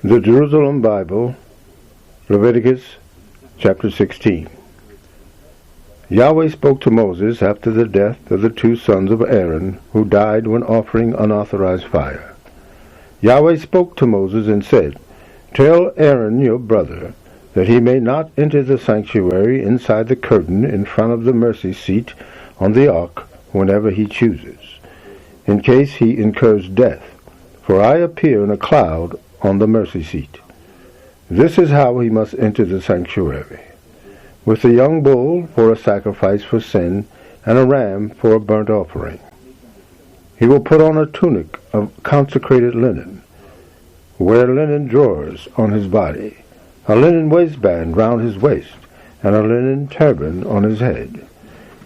The Jerusalem Bible, Leviticus chapter 16. Yahweh spoke to Moses after the death of the two sons of Aaron, who died when offering unauthorized fire. Yahweh spoke to Moses and said, "Tell Aaron your brother that he may not enter the sanctuary inside the curtain in front of the mercy seat on the ark whenever he chooses, in case he incurs death, for I appear in a cloud on the mercy seat. This is how he must enter the sanctuary: with a young bull for a sacrifice for sin, and a ram for a burnt offering. He will put on a tunic of consecrated linen, wear linen drawers on his body, a linen waistband round his waist, and a linen turban on his head.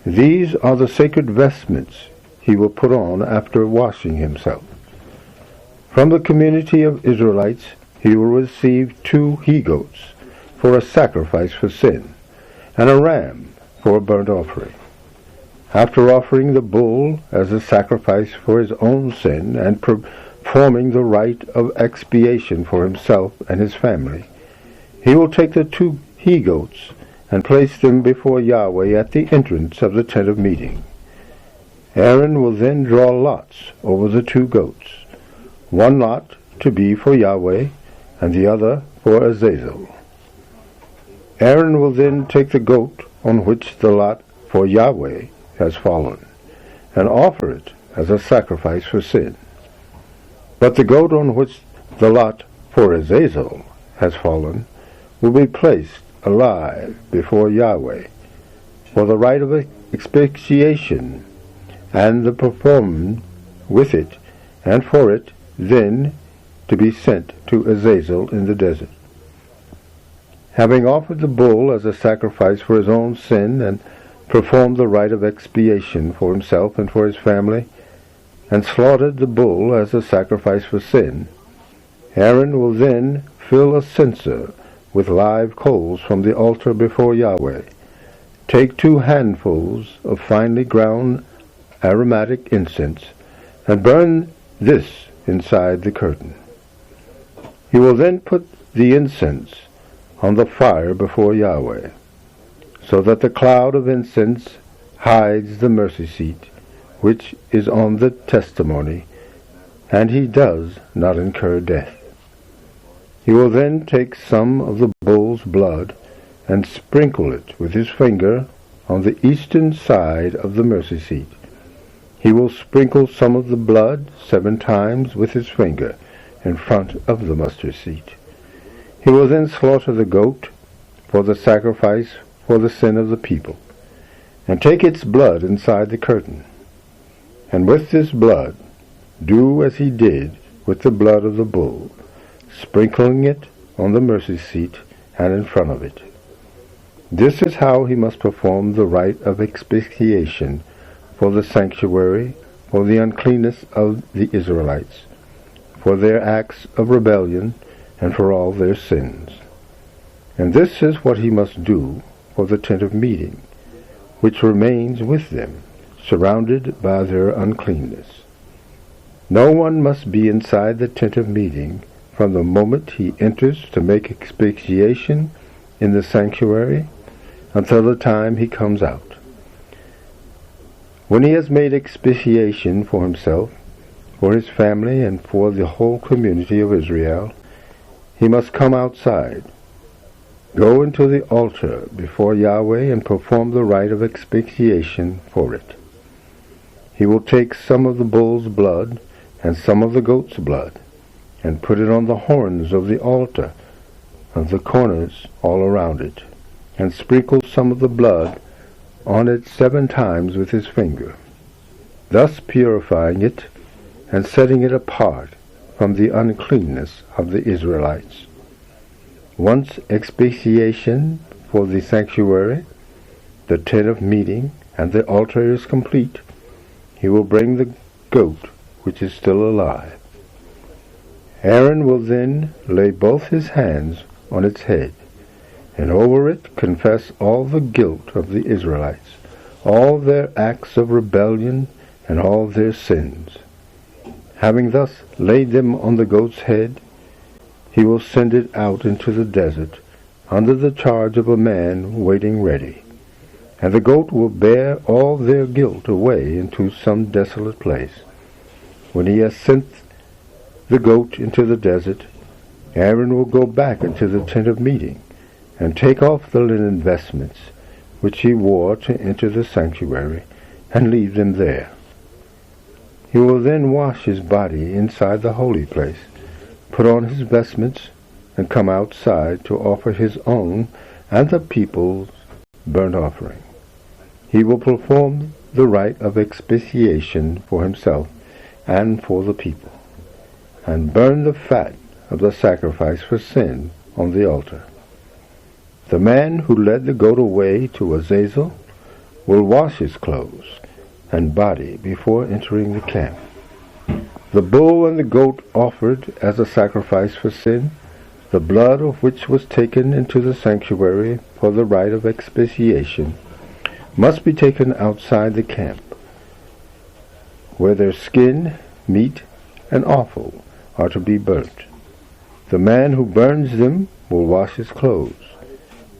These are the sacred vestments he will put on after washing himself. From the community of Israelites he will receive 2 he-goats for a sacrifice for sin, and a ram for a burnt offering. After offering the bull as a sacrifice for his own sin and performing the rite of expiation for himself and his family, he will take the 2 he-goats and place them before Yahweh at the entrance of the tent of meeting. Aaron will then draw lots over the 2 goats, one lot to be for Yahweh and the other for Azazel. Aaron will then take the goat on which the lot for Yahweh has fallen, and offer it as a sacrifice for sin. But the goat on which the lot for Azazel has fallen will be placed alive before Yahweh for the rite of expiation, and the performed with it, and for it then to be sent to Azazel in the desert. Having offered the bull as a sacrifice for his own sin, and performed the rite of expiation for himself and for his family, and slaughtered the bull as a sacrifice for sin, Aaron will then fill a censer with live coals from the altar before Yahweh. Take 2 handfuls of finely ground aromatic incense, and burn this inside the curtain. He will then put the incense on the fire before Yahweh, so that the cloud of incense hides the mercy seat, which is on the testimony, and he does not incur death. He will then take some of the bull's blood and sprinkle it with his finger on the eastern side of the mercy seat. He will sprinkle some of the blood 7 times with his finger in front of the mercy seat. He will then slaughter the goat for the sacrifice for the sin of the people, and take its blood inside the curtain. And with this blood do as he did with the blood of the bull, sprinkling it on the mercy seat and in front of it. This is how he must perform the rite of expiation for the sanctuary, for the uncleanness of the Israelites, for their acts of rebellion, and for all their sins. And this is what he must do for the tent of meeting, which remains with them, surrounded by their uncleanness. No one must be inside the tent of meeting from the moment he enters to make expiation in the sanctuary until the time he comes out. When he has made expiation for himself, for his family, and for the whole community of Israel, he must come outside, go into the altar before Yahweh, and perform the rite of expiation for it. He will take some of the bull's blood and some of the goat's blood, and put it on the horns of the altar, and the corners all around it, and sprinkle some of the blood on it 7 times with his finger, thus purifying it and setting it apart from the uncleanness of the Israelites. Once expiation for the sanctuary, the tent of meeting, and the altar is complete, he will bring the goat which is still alive. Aaron will then lay both his hands on its head, and over it confess all the guilt of the Israelites, all their acts of rebellion, and all their sins. Having thus laid them on the goat's head, he will send it out into the desert under the charge of a man waiting ready. And the goat will bear all their guilt away into some desolate place. When he has sent the goat into the desert, Aaron will go back into the tent of meeting, and take off the linen vestments which he wore to enter the sanctuary, and leave them there. He will then wash his body inside the holy place, put on his vestments, and come outside to offer his own and the people's burnt offering. He will perform the rite of expiation for himself and for the people, and burn the fat of the sacrifice for sin on the altar. The man who led the goat away to Azazel will wash his clothes and body before entering the camp. The bull and the goat offered as a sacrifice for sin, the blood of which was taken into the sanctuary for the rite of expiation, must be taken outside the camp, where their skin, meat, and offal are to be burnt. The man who burns them will wash his clothes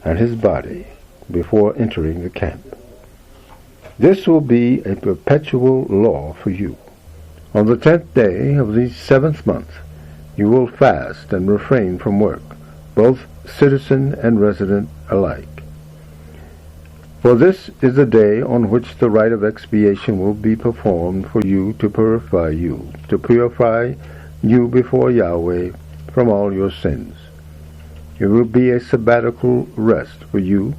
and his body before entering the camp. This will be a perpetual law for you. On the 10th day of the 7th month you will fast and refrain from work, both citizen and resident alike. For this is the day on which the rite of expiation will be performed for you to purify you before Yahweh from all your sins. It will be a sabbatical rest for you,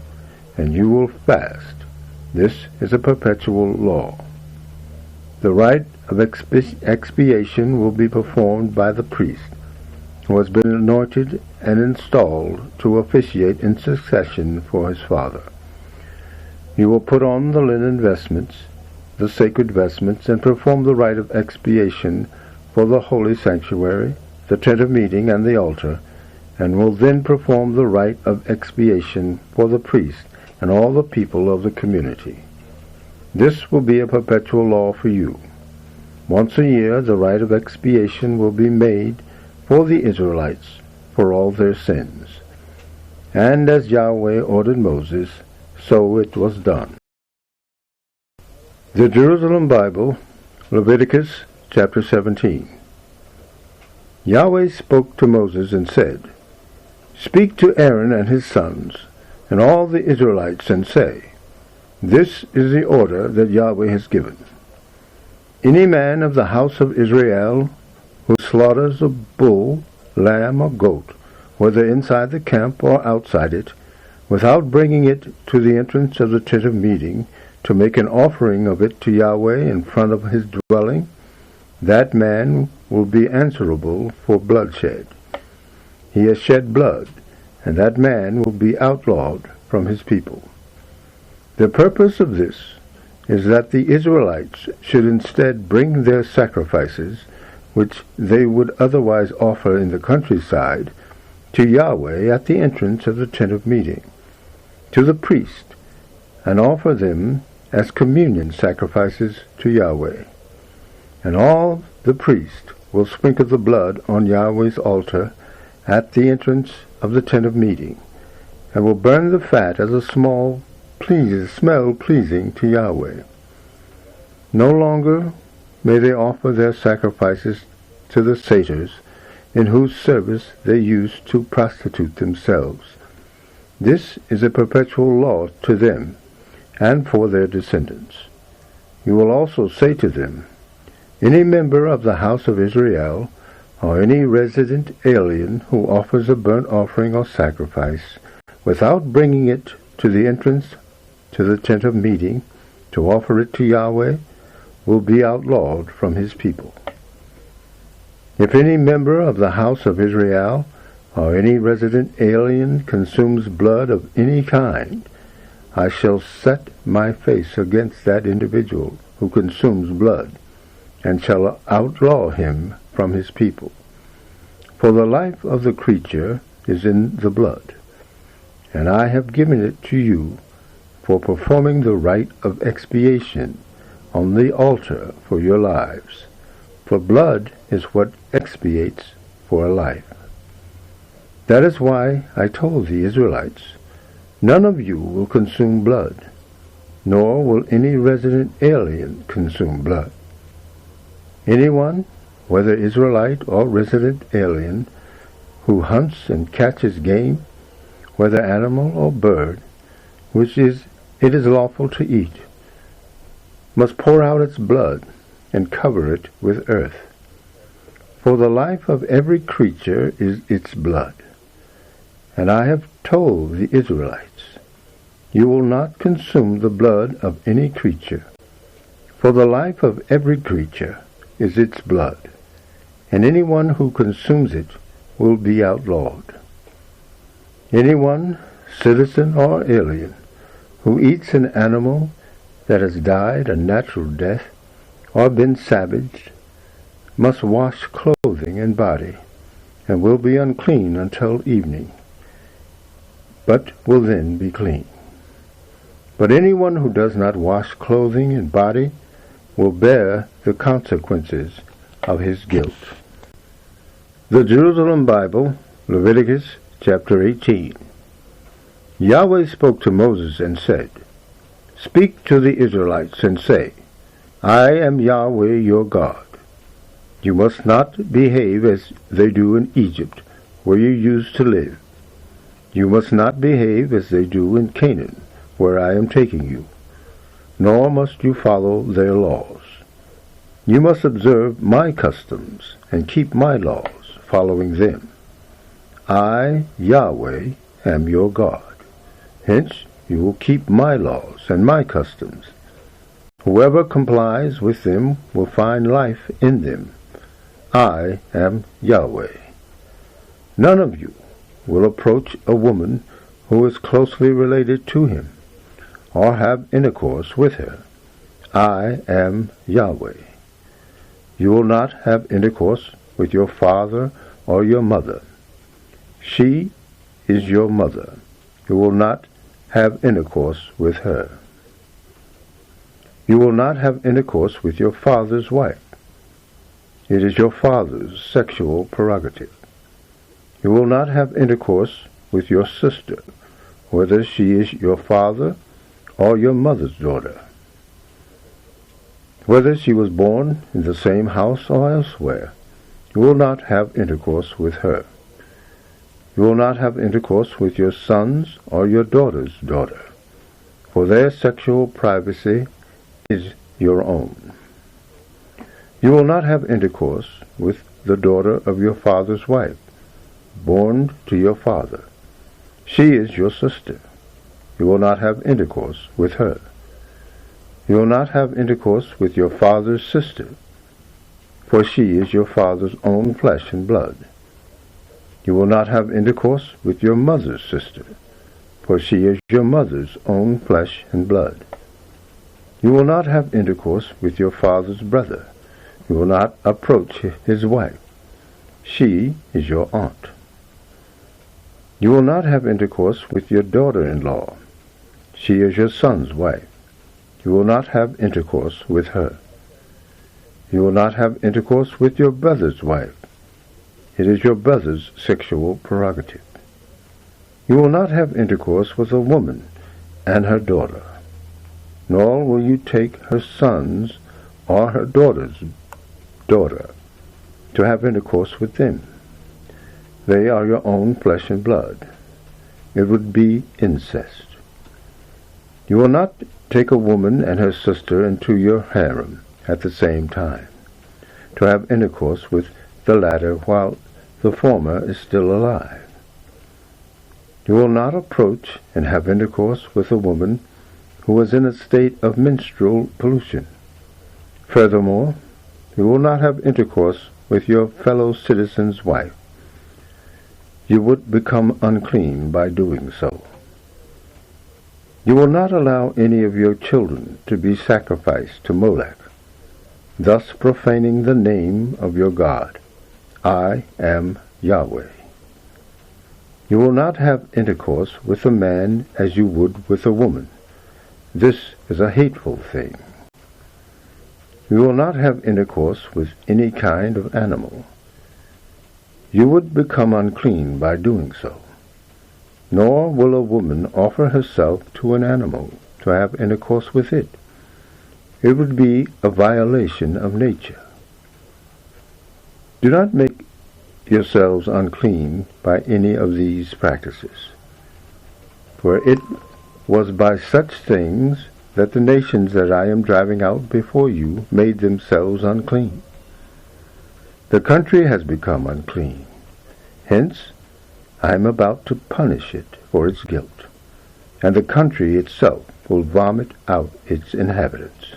and you will fast. This is a perpetual law. The rite of expiation will be performed by the priest, who has been anointed and installed to officiate in succession for his father. You will put on the linen vestments, the sacred vestments, and perform the rite of expiation for the holy sanctuary, the tent of meeting, and the altar, and will then perform the rite of expiation for the priest and all the people of the community. This will be a perpetual law for you. Once a year the rite of expiation will be made for the Israelites for all their sins. And as Yahweh ordered Moses, so it was done. The Jerusalem Bible, Leviticus chapter 17. Yahweh spoke to Moses and said, Speak to Aaron and his sons, and all the Israelites, and say, This is the order that Yahweh has given. Any man of the house of Israel who slaughters a bull, lamb, or goat, whether inside the camp or outside it, without bringing it to the entrance of the tent of meeting, to make an offering of it to Yahweh in front of his dwelling, that man will be answerable for bloodshed. He has shed blood, and that man will be outlawed from his people. The purpose of this is that the Israelites should instead bring their sacrifices, which they would otherwise offer in the countryside, to Yahweh at the entrance of the tent of meeting, to the priest, and offer them as communion sacrifices to Yahweh. And all the priest will sprinkle the blood on Yahweh's altar at the entrance of the tent of meeting, and will burn the fat as a smell pleasing to Yahweh. No longer may they offer their sacrifices to the satyrs, in whose service they used to prostitute themselves. This is a perpetual law to them, and for their descendants. You will also say to them, Any member of the house of Israel, or any resident alien who offers a burnt offering or sacrifice, without bringing it to the entrance to the tent of meeting, to offer it to Yahweh, will be outlawed from his people. If any member of the house of Israel, or any resident alien consumes blood of any kind, I shall set my face against that individual who consumes blood, and shall outlaw him from his people. For the life of the creature is in the blood, and I have given it to you for performing the rite of expiation on the altar for your lives. For blood is what expiates for a life. That is why I told the Israelites, none of you will consume blood, nor will any resident alien consume blood. Anyone, whether Israelite or resident alien, who hunts and catches game, whether animal or bird, which it is lawful to eat, must pour out its blood and cover it with earth. For the life of every creature is its blood. And I have told the Israelites, you will not consume the blood of any creature, for the life of every creature is its blood, and anyone who consumes it will be outlawed. Anyone, citizen or alien, who eats an animal that has died a natural death or been savaged, must wash clothing and body, and will be unclean until evening, but will then be clean. But anyone who does not wash clothing and body will bear the consequences of his guilt. The Jerusalem Bible, Leviticus chapter 18. Yahweh spoke to Moses and said, Speak to the Israelites and say, I am Yahweh your God. You must not behave as they do in Egypt, where you used to live. You must not behave as they do in Canaan, where I am taking you, nor must you follow their laws. You must observe my customs and keep my laws, following them. I, Yahweh, am your God. Hence, you will keep my laws and my customs. Whoever complies with them will find life in them. I am Yahweh. None of you will approach a woman who is closely related to him, or have intercourse with her. I am Yahweh. You will not have intercourse with your father or your mother. She is your mother. You will not have intercourse with her. You will not have intercourse with your father's wife. It is your father's sexual prerogative. You will not have intercourse with your sister, whether she is your father or your mother's daughter, whether she was born in the same house or elsewhere. You will not have intercourse with her. You will not have intercourse with your son's or your daughter's daughter, for their sexual privacy is your own. You will not have intercourse with the daughter of your father's wife, born to your father. She is your sister. You will not have intercourse with her. You will not have intercourse with your father's sister, for she is your father's own flesh and blood. You will not have intercourse with your mother's sister, for she is your mother's own flesh and blood. You will not have intercourse with your father's brother. You will not approach his wife. She is your aunt. You will not have intercourse with your daughter-in-law. She is your son's wife. You will not have intercourse with her. You will not have intercourse with your brother's wife. It is your brother's sexual prerogative. You will not have intercourse with a woman and her daughter, nor will you take her son's or her daughter's daughter to have intercourse with them. They are your own flesh and blood. It would be incest. You will not take a woman and her sister into your harem at the same time, to have intercourse with the latter while the former is still alive. You will not approach and have intercourse with a woman who is in a state of menstrual pollution. Furthermore, you will not have intercourse with your fellow citizen's wife. You would become unclean by doing so. You will not allow any of your children to be sacrificed to Molech, thus profaning the name of your God. I am Yahweh. You will not have intercourse with a man as you would with a woman. This is a hateful thing. You will not have intercourse with any kind of animal. you would become unclean by doing so. Nor will a woman offer herself to an animal to have intercourse with it. It would be a violation of nature. Do not make yourselves unclean by any of these practices, for it was by such things that the nations that I am driving out before you made themselves unclean. The country has become unclean. Hence, I am about to punish it for its guilt, and the country itself will vomit out its inhabitants.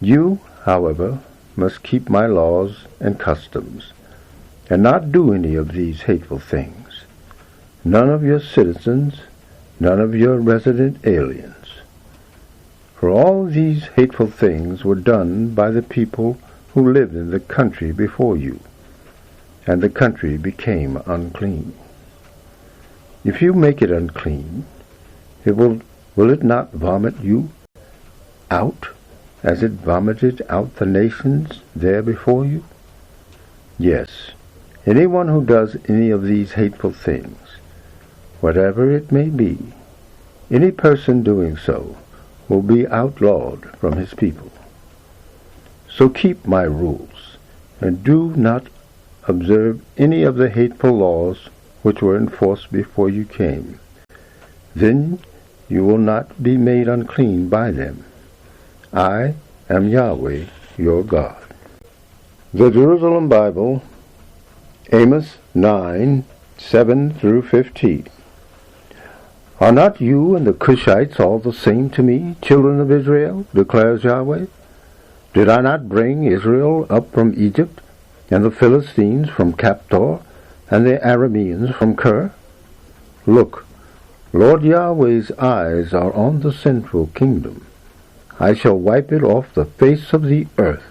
You, however, must keep my laws and customs, and not do any of these hateful things. None of your citizens, none of your resident aliens. For all these hateful things were done by the people who lived in the country before you, and the country became unclean. If you make it unclean, will it not vomit you out, as it vomited out the nations there before you? Yes, anyone who does any of these hateful things, whatever it may be, any person doing so will be outlawed from his people. So keep my rules, and do not observe any of the hateful laws which were enforced before you came. Then you will not be made unclean by them. I am Yahweh, your God. The Jerusalem Bible, Amos 9, 7 through 15. Are not you and the Cushites all the same to me, children of Israel, declares Yahweh? Did I not bring Israel up from Egypt, and the Philistines from Captor, and the Arameans from Ker? Look, Lord Yahweh's eyes are on the central kingdom. I shall wipe it off the face of the earth,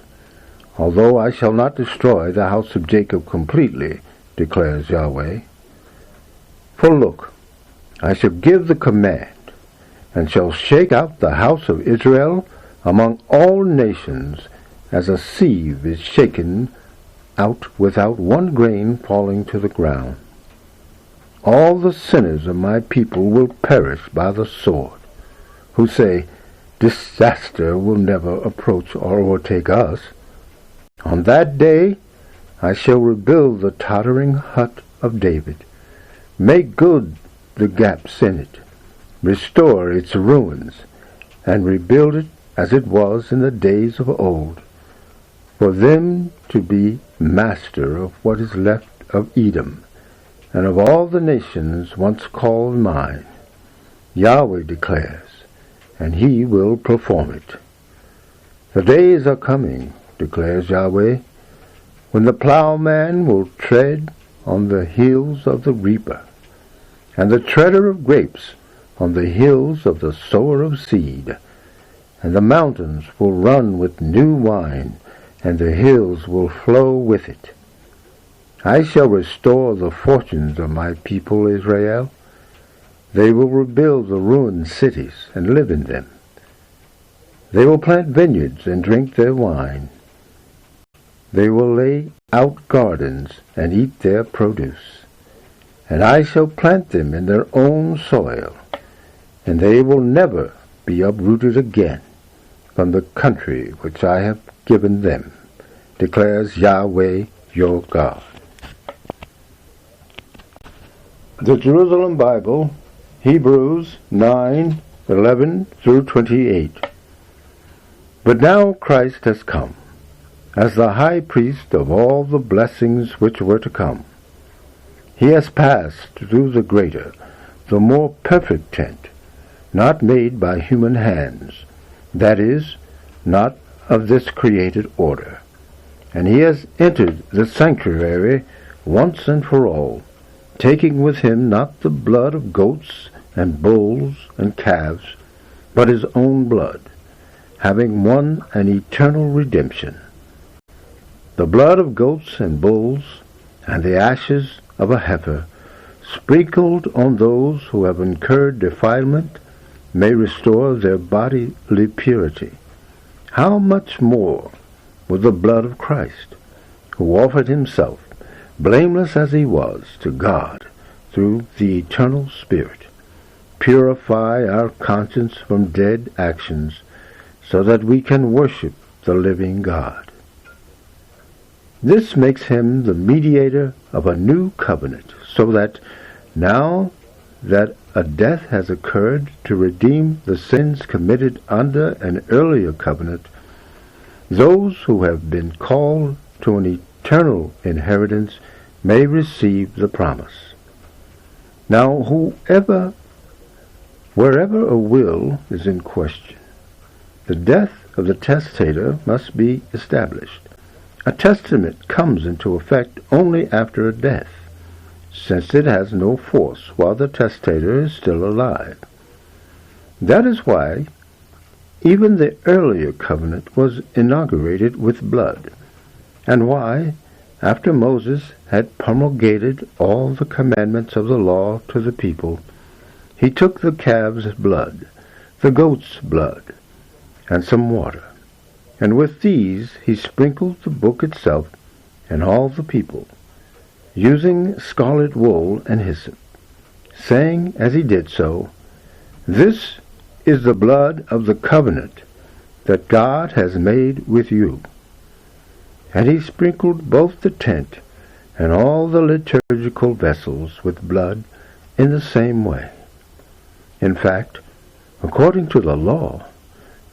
although I shall not destroy the house of Jacob completely, declares Yahweh. For look, I shall give the command, and shall shake out the house of Israel among all nations, as a sieve is shaken out without one grain falling to the ground. All the sinners of my people will perish by the sword, who say, disaster will never approach or overtake us. On that day I shall rebuild the tottering hut of David, make good the gaps in it, restore its ruins, and rebuild it as it was in the days of old, for them to be master of what is left of Edom, and of all the nations once called mine. Yahweh declares, and he will perform it. The days are coming, declares Yahweh, when the plowman will tread on the heels of the reaper, and the treader of grapes on the heels of the sower of seed, and the mountains will run with new wine, and the hills will flow with it. I shall restore the fortunes of my people Israel. They will rebuild the ruined cities and live in them. They will plant vineyards and drink their wine. They will lay out gardens and eat their produce. And I shall plant them in their own soil, and they will never be uprooted again from the country which I have given them, declares Yahweh your God. The Jerusalem Bible, Hebrews 9, 11 through 28. But now Christ has come, as the high priest of all the blessings which were to come. He has passed through the greater, the more perfect tent, not made by human hands, that is, not of this created order. And he has entered the sanctuary once and for all, taking with him not the blood of goats and bulls and calves, but his own blood, having won an eternal redemption. The blood of goats and bulls, and the ashes of a heifer, sprinkled on those who have incurred defilement, may restore their bodily purity. How much more with the blood of Christ, who offered himself blameless as he was to God through the eternal Spirit, purify our conscience from dead actions so that we can worship the living God. This makes him the mediator of a new covenant, so that now that a death has occurred to redeem the sins committed under an earlier covenant, those who have been called to an eternal inheritance may receive the promise. Now, wherever a will is in question, the death of the testator must be established. A testament comes into effect only after a death, since it has no force while the testator is still alive. That is why even the earlier covenant was inaugurated with blood, and why, after Moses had promulgated all the commandments of the law to the people, he took the calf's blood, the goat's blood, and some water, and with these he sprinkled the book itself and all the people, using scarlet wool and hyssop, saying as he did so, "This is the blood of the covenant that God has made with you." And he sprinkled both the tent and all the liturgical vessels with blood in the same way. In fact, according to the law,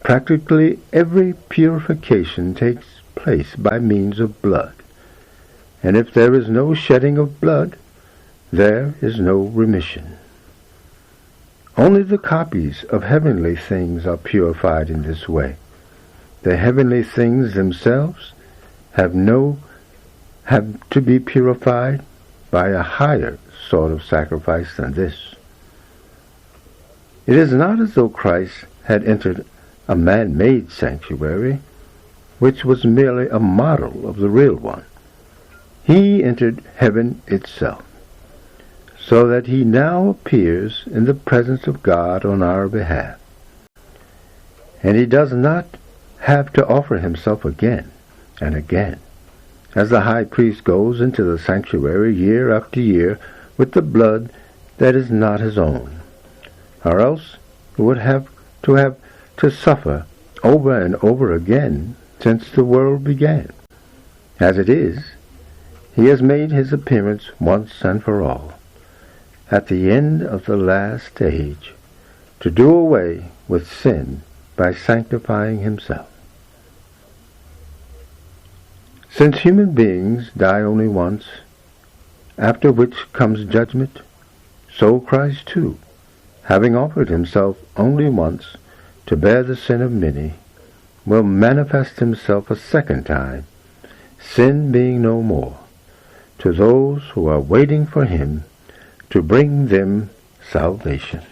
practically every purification takes place by means of blood, and if there is no shedding of blood, there is no remission. Only the copies of heavenly things are purified in this way. The heavenly things themselves have to be purified by a higher sort of sacrifice than this. It is not as though Christ had entered a man-made sanctuary, which was merely a model of the real one. He entered heaven itself, so that he now appears in the presence of God on our behalf. And he does not have to offer himself again and again, as the high priest goes into the sanctuary year after year with the blood that is not his own, or else he would have to suffer over and over again since the world began. As it is, he has made his appearance once and for all, at the end of the last age, to do away with sin by sanctifying himself. Since human beings die only once, after which comes judgment, so Christ too, having offered himself only once to bear the sin of many, will manifest himself a second time, sin being no more, to those who are waiting for him to bring them salvation.